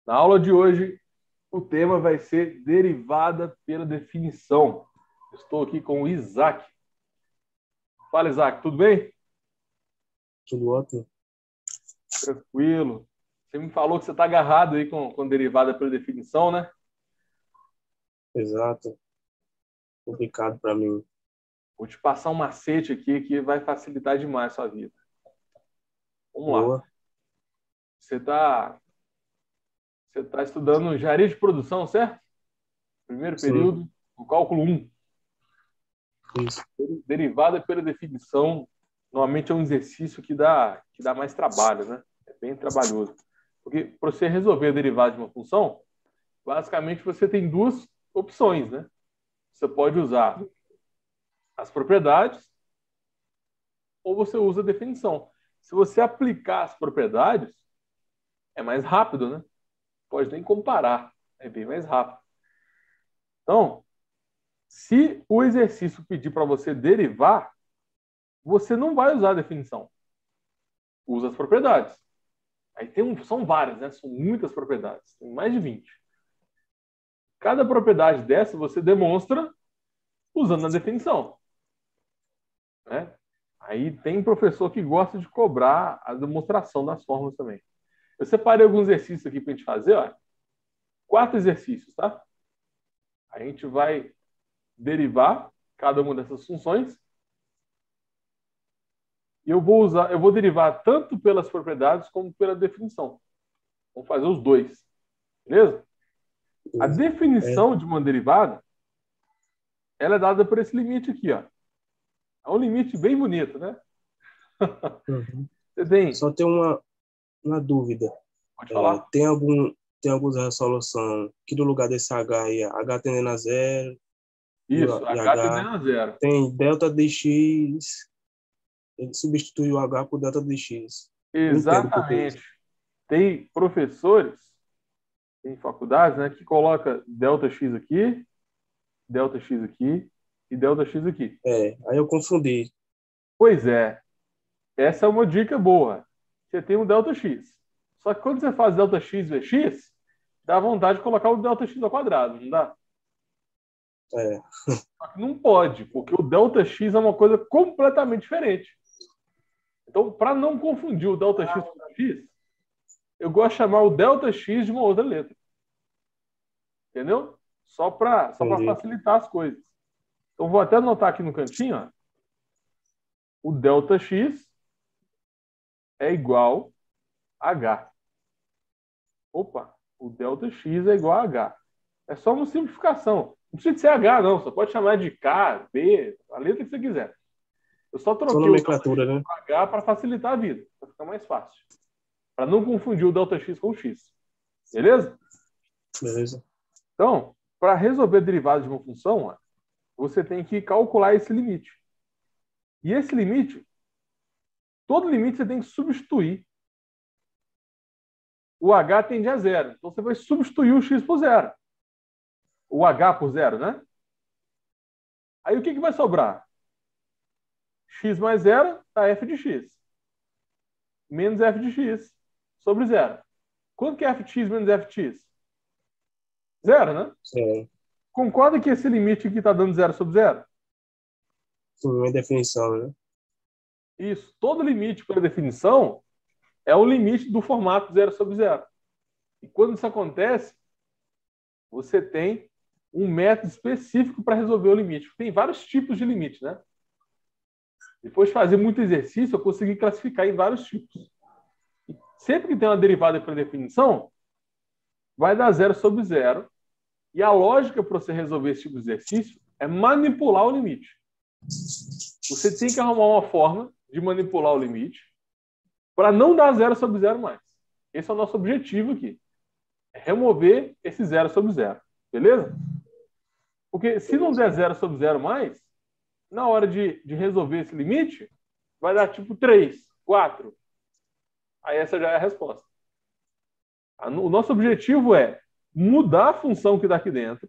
Na aula de hoje, o tema vai ser derivada pela definição. Estou aqui com o Isaac. Fala, Isaac, tudo bem? Tudo ótimo. Tranquilo. Você me falou que você está agarrado aí com derivada pela definição, né? Exato. Complicado para mim. Vou te passar um macete aqui que vai facilitar demais a sua vida. Vamos lá. Boa. Você tá estudando engenharia de produção, certo? Primeiro Sim, período, o cálculo 1. isso. Derivada pela definição, normalmente é um exercício que dá mais trabalho, né? É bem trabalhoso. Porque para você resolver a derivada de uma função, basicamente você tem duas opções, né? Você pode usar as propriedades ou você usa a definição. Se você aplicar as propriedades, é mais rápido, né? Pode nem comparar, é bem mais rápido. Então, se o exercício pedir para você derivar, você não vai usar a definição. Usa as propriedades. Aí são várias, né? São muitas propriedades. Tem mais de 20. Cada propriedade dessa você demonstra usando a definição, né? Aí tem professor que gosta de cobrar a demonstração das fórmulas também. Eu separei alguns exercícios aqui para a gente fazer, ó. 4 exercícios, tá? A gente vai derivar cada uma dessas funções e eu vou derivar tanto pelas propriedades como pela definição. Vamos fazer os dois, beleza? A É. definição de uma derivada, ela é dada por esse limite aqui, ó. É um limite bem bonito, né? Uhum. Você tem, Só tem uma dúvida. pode falar. Tem algumas resolução que no lugar desse H aí, H tendendo a zero Isso, e H H tendendo a zero. tem delta de x, ele substitui o H por delta de x. Não entendo por que isso. Exatamente. Tem professores, tem faculdades, né, que coloca delta x aqui e delta x aqui. É, aí eu confundi. Pois é, essa é uma dica boa. Você tem um delta x. Só que quando você faz delta x vezes x, dá vontade de colocar o delta x ao quadrado, não dá? É, Só que não pode, porque o delta x é uma coisa completamente diferente. Então, para não confundir o delta x com o x, eu gosto de chamar o delta x de uma outra letra. Entendeu? Só para entendi. facilitar as coisas. Então, vou até anotar aqui no cantinho, ó. O delta x é igual a h. Opa, o delta x é igual a h. É só uma simplificação. Não precisa de ser h, não. Você pode chamar de k, b, a letra que você quiser. Eu só Só troquei o delta x nomenclatura, né? para h para facilitar a vida, para ficar mais fácil. Para não confundir o delta x com o x. Beleza? Beleza. Então, para resolver a derivada de uma função, ó, você tem que calcular esse limite. E esse limite, todo limite você tem que substituir. O h tende a zero. Então você vai substituir o x por zero. O h por zero, né? Aí o que vai sobrar? X mais zero dá f de x. Menos f de x sobre zero. Quanto que é f de x menos f de x? Zero, né? É, Concorda que esse limite aqui está dando zero sobre zero? uma definição, né? Isso. Todo limite, por definição, é o limite do formato zero sobre zero. E quando isso acontece, você tem um método específico para resolver o limite. Tem vários tipos de limite, né? Depois de fazer muito exercício, eu consegui classificar em vários tipos. E sempre que tem uma derivada por definição, vai dar zero sobre zero. E a lógica para você resolver esse tipo de exercício é manipular o limite. Você tem que arrumar uma forma de manipular o limite para não dar zero sobre zero mais. Esse é o nosso objetivo aqui. É remover esse zero sobre zero. Beleza? Porque se não der zero sobre zero mais, na hora de resolver esse limite, vai dar tipo 3, 4. Aí essa já é a resposta. O nosso objetivo é mudar a função que está aqui dentro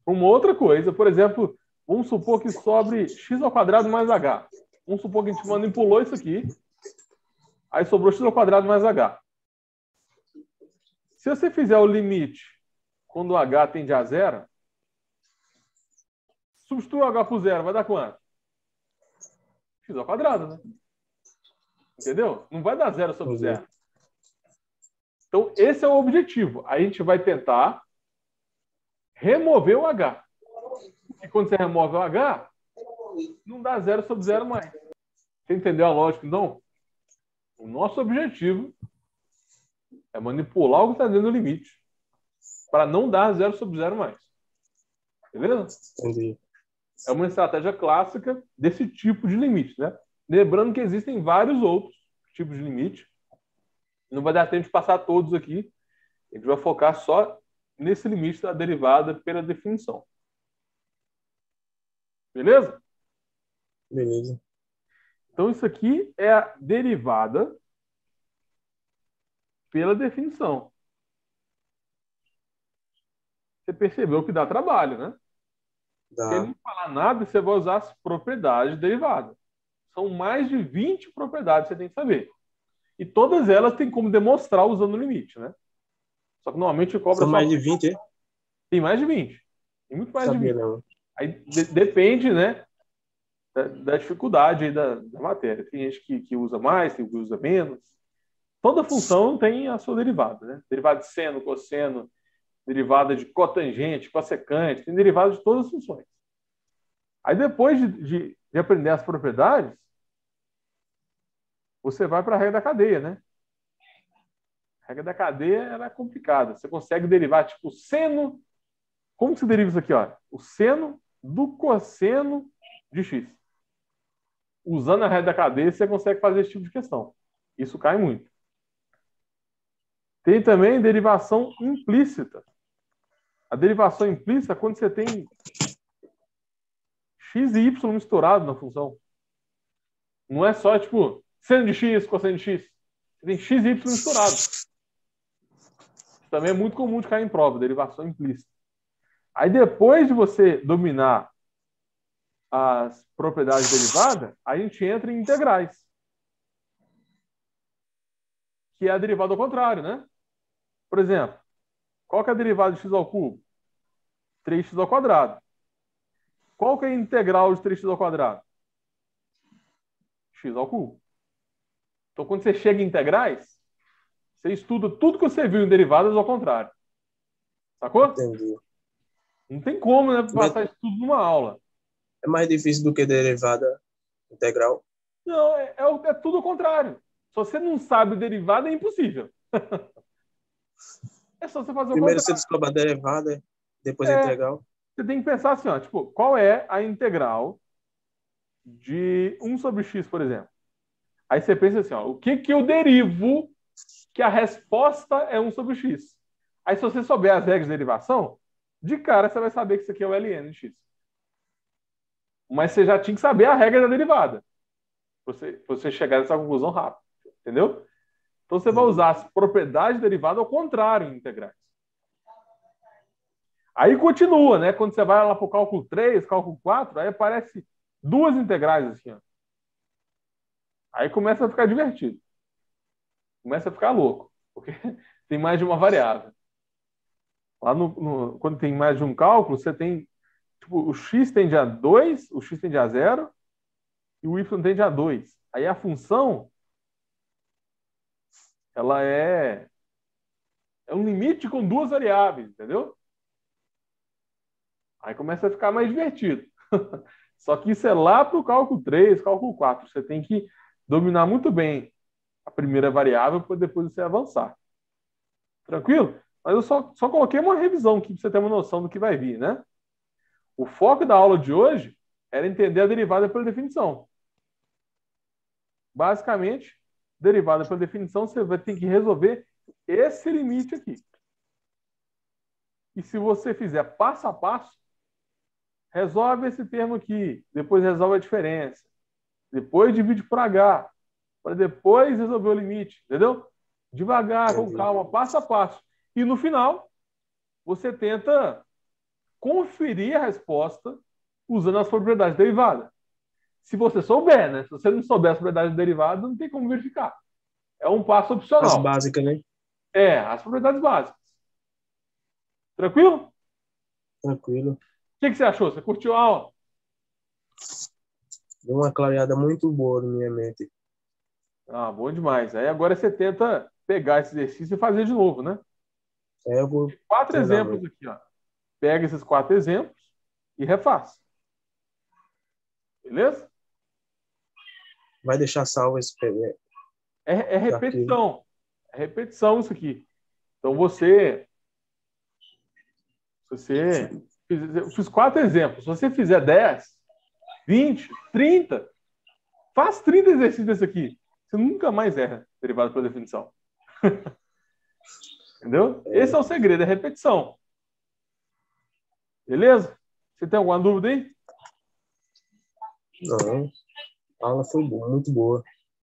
para uma outra coisa. Por exemplo, vamos supor que sobre x ao quadrado mais h. Vamos supor que a gente manipulou isso aqui. Aí sobrou x ao quadrado mais h. Se você fizer o limite quando o H tende a zero, substitui o H por zero, vai dar quanto? X ao quadrado, né? Entendeu? Não vai dar zero sobre zero. Então, esse é o objetivo. Aí a gente vai tentar remover o H. E quando você remove o H, não dá zero sobre zero mais. Você entendeu a lógica, então? O nosso objetivo é manipular o que está dentro do limite para não dar zero sobre zero mais. Beleza? Entendi. É uma estratégia clássica desse tipo de limite, né? Lembrando que existem vários outros tipos de limite. Não vai dar tempo de passar todos aqui. A gente vai focar só nesse limite da derivada pela definição. Beleza? Beleza. Então, isso aqui é a derivada pela definição. Você percebeu que dá trabalho, né? Se ele não falar nada, você vai usar as propriedades derivadas. São mais de 20 propriedades que você tem que saber. E todas elas têm como demonstrar usando o limite, né? Só que normalmente cobra São mais de 20, é? Tem mais de 20. Tem muito mais de 20. Não. Aí depende, né, da dificuldade aí da matéria. Tem gente que usa mais, tem que usa menos. Toda função tem a sua derivada, né? Derivada de seno, cosseno, derivada de cotangente, cossecante, tem derivada de todas as funções. Aí depois de aprender as propriedades, você vai para a regra da cadeia, né? A regra da cadeia ela é complicada. Você consegue derivar tipo seno. Como que se deriva isso aqui? Ó? O seno do cosseno de x. Usando a regra da cadeia, você consegue fazer esse tipo de questão. Isso cai muito. Tem também derivação implícita. A derivação implícita é quando você tem x e y misturado na função. Não é só, tipo, seno de x, cosseno de x. Você tem x e y misturados. Isso também é muito comum de cair em prova, derivação implícita. Aí, depois de você dominar as propriedades derivadas, a gente entra em integrais. Que é a derivada ao contrário, né? Por exemplo, qual que é a derivada de x ao cubo? 3x ao quadrado. Qual que é a integral de 3x ao quadrado? X ao cubo. Então, quando você chega em integrais, você estuda tudo que você viu em derivadas ao contrário. Sacou? Entendi. Não tem como, né, passar isso tudo numa aula. É mais difícil do que derivada integral? Não, é tudo ao contrário. Se você não sabe derivada, é impossível. É só você fazer o Primeiro contrário. você descobre a derivada, depois a integral. Você tem que pensar assim, ó, tipo, qual é a integral de 1 sobre x, por exemplo? Aí você pensa assim, ó, o que eu derivo que a resposta é 1 sobre x? Aí se você souber as regras de derivação, de cara você vai saber que isso aqui é o ln de x. Mas você já tinha que saber a regra da derivada. Você chegar nessa conclusão rápido. Entendeu? Então você vai usar as propriedades derivadas ao contrário em integrais. Aí continua, né? Quando você vai lá para o cálculo 3, cálculo 4, aí aparece duas integrais assim, ó. Aí começa a ficar divertido. Começa a ficar louco. Porque tem mais de uma variável. Lá quando tem mais de um cálculo, você tem tipo, o x tende a 2, o x tende a 0 e o y tende a 2. Aí a função ela é um limite com duas variáveis, entendeu? Aí começa a ficar mais divertido. Só que isso é lá para o cálculo 3, cálculo 4. Você tem que dominar muito bem a primeira variável para depois você avançar. Tranquilo? Mas eu só coloquei uma revisão aqui para você ter uma noção do que vai vir, né? O foco da aula de hoje era entender a derivada pela definição. Basicamente, derivada pela definição, você vai ter que resolver esse limite aqui. E se você fizer passo a passo, resolve esse termo aqui, depois resolve a diferença, depois divide por H, para depois resolver o limite, entendeu? Devagar, com calma, passo a passo. E no final, você tenta conferir a resposta usando as propriedades derivadas. Se você souber, né? Se você não souber as propriedades derivadas, não tem como verificar. É um passo opcional. As básicas, né? As propriedades básicas. Tranquilo? Tranquilo. O que você achou? Você curtiu a aula? Deu uma clareada muito boa na minha mente. Bom demais. Aí agora você tenta pegar esse exercício e fazer de novo, né? Eu vou 4 treinar exemplos muito. aqui, ó. Pega esses 4 exemplos e refaz. Beleza? Vai deixar salvo esse É arquivo. repetição. É repetição isso aqui. Então você eu fiz 4 exemplos. Se você fizer 10, 20, 30, faz 30 exercícios desse aqui. Você nunca mais erra derivado por definição. Entendeu? Esse é o segredo, é repetição. Beleza? Você tem alguma dúvida aí? Não. A aula foi boa, muito boa.